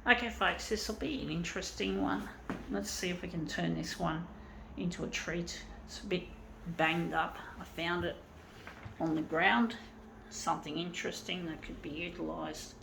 Okay, folks, this will be an interesting one. Let's see if we can turn this one into a treat. It's a bit banged up. I found it on the ground. Something interesting that could be utilised.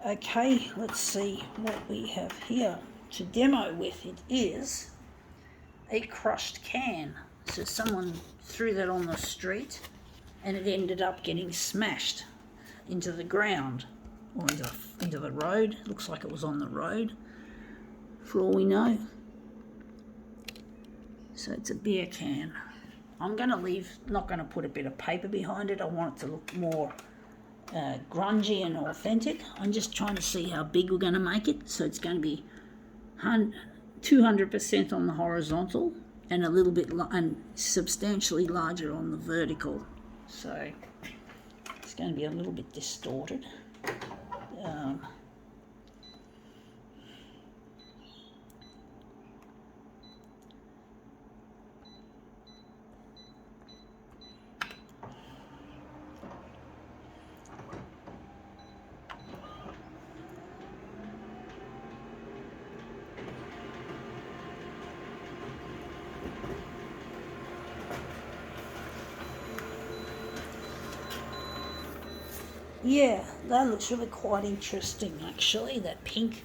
Okay, let's see what we have here to demo with. It is a crushed can. So someone threw that on the street and it ended up getting smashed into the ground or into the road. Looks like it was on the road for all we know. So it's a beer can. I'm going to not going to put a bit of paper behind it. I want it to look more grungy and authentic. I'm just trying to see how big we're going to make it. So it's going to be 200% on the horizontal and a little bit and substantially larger on the vertical. So it's going to be a little bit distorted. Yeah, that looks really quite interesting actually, that pink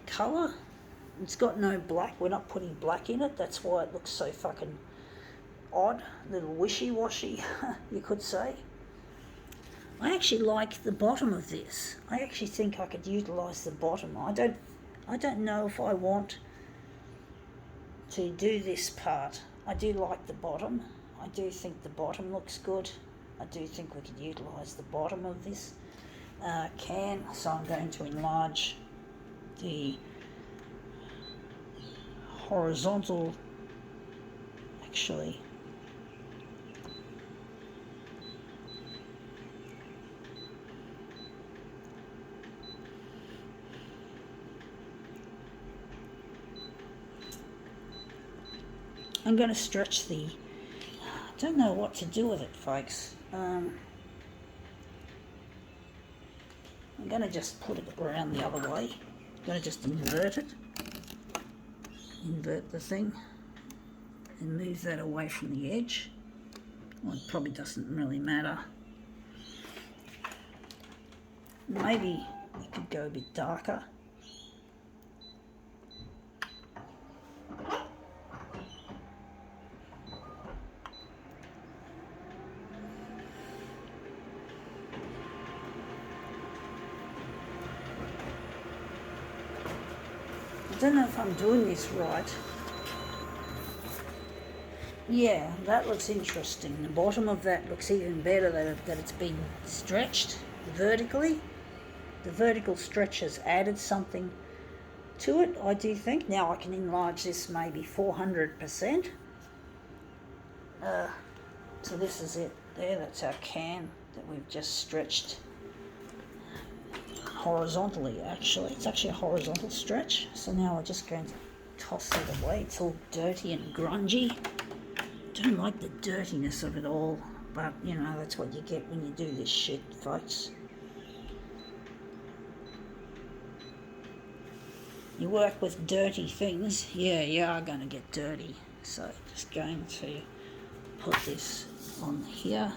colour. It's got no black, we're not putting black in it, that's why it looks so fucking odd, little wishy-washy, you could say. I actually like the bottom of this. I actually think I could utilise the bottom. I don't know if I want to do this part. I do like the bottom. I do think the bottom looks good. I do think we could utilise the bottom of this can, so I'm going to enlarge the horizontal actually. I'm going to stretch the, I don't know what to do with it, folks. I'm going to just put it around the other way. I'm going to just invert the thing and move that away from the edge. Well, it probably doesn't really matter. Maybe it could go a bit darker. I don't know if I'm doing this right. Yeah, that looks interesting. The bottom of that looks even better that it's been stretched vertically. The vertical stretch has added something to it, I do think. Now I can enlarge this maybe 400%. So this is it there, that's our can that we've just stretched horizontally actually. It's actually a horizontal stretch. So now we're just going to toss it away. It's all dirty and grungy. I don't like the dirtiness of it all, but you know, that's what you get when you do this shit, folks. You work with dirty things, yeah, you are going to get dirty. So just going to put this on here.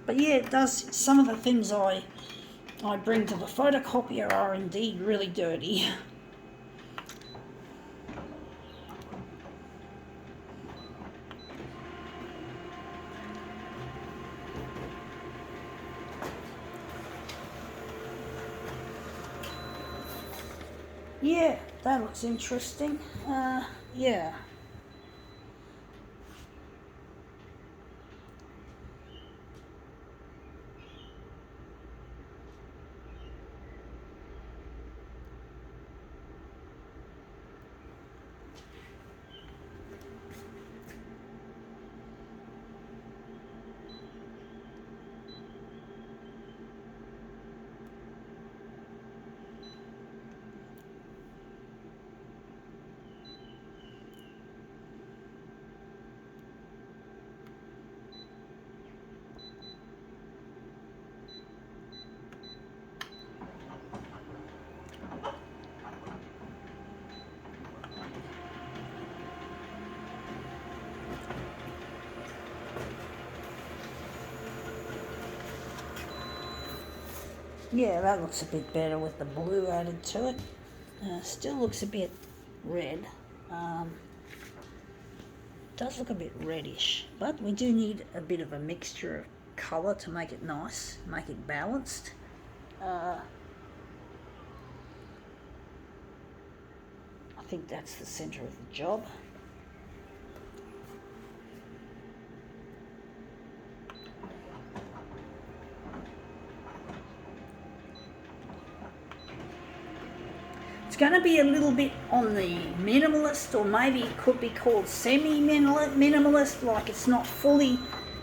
But yeah, it does, some of the things I bring to the photocopier are indeed really dirty. Yeah, that looks interesting. Yeah. Yeah, that looks a bit better with the blue added to it. Still looks a bit red. Does look a bit reddish, but we do need a bit of a mixture of colour to make it nice, make it balanced. I think that's the centre of the job. It's going to be a little bit on the minimalist, or maybe it could be called semi-minimalist, like it's not fully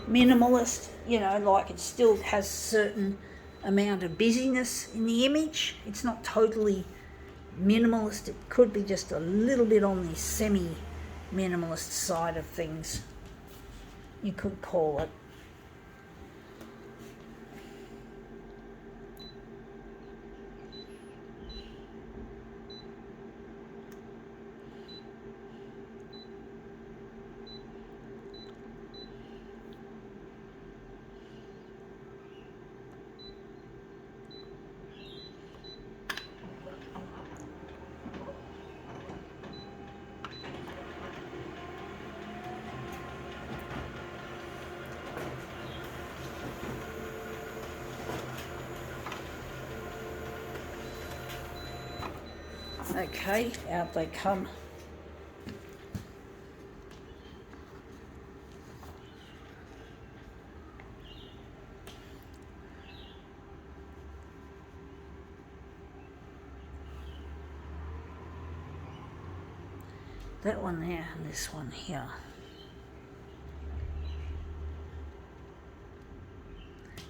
minimalist, you know, like it still has certain amount of busyness in the image. It's not totally minimalist. It could be just a little bit on the semi-minimalist side of things, you could call it. Okay, out they come. That one there and this one here.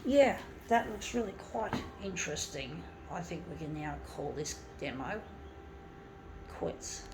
Yeah, that looks really quite interesting. I think we can now call this demo quits.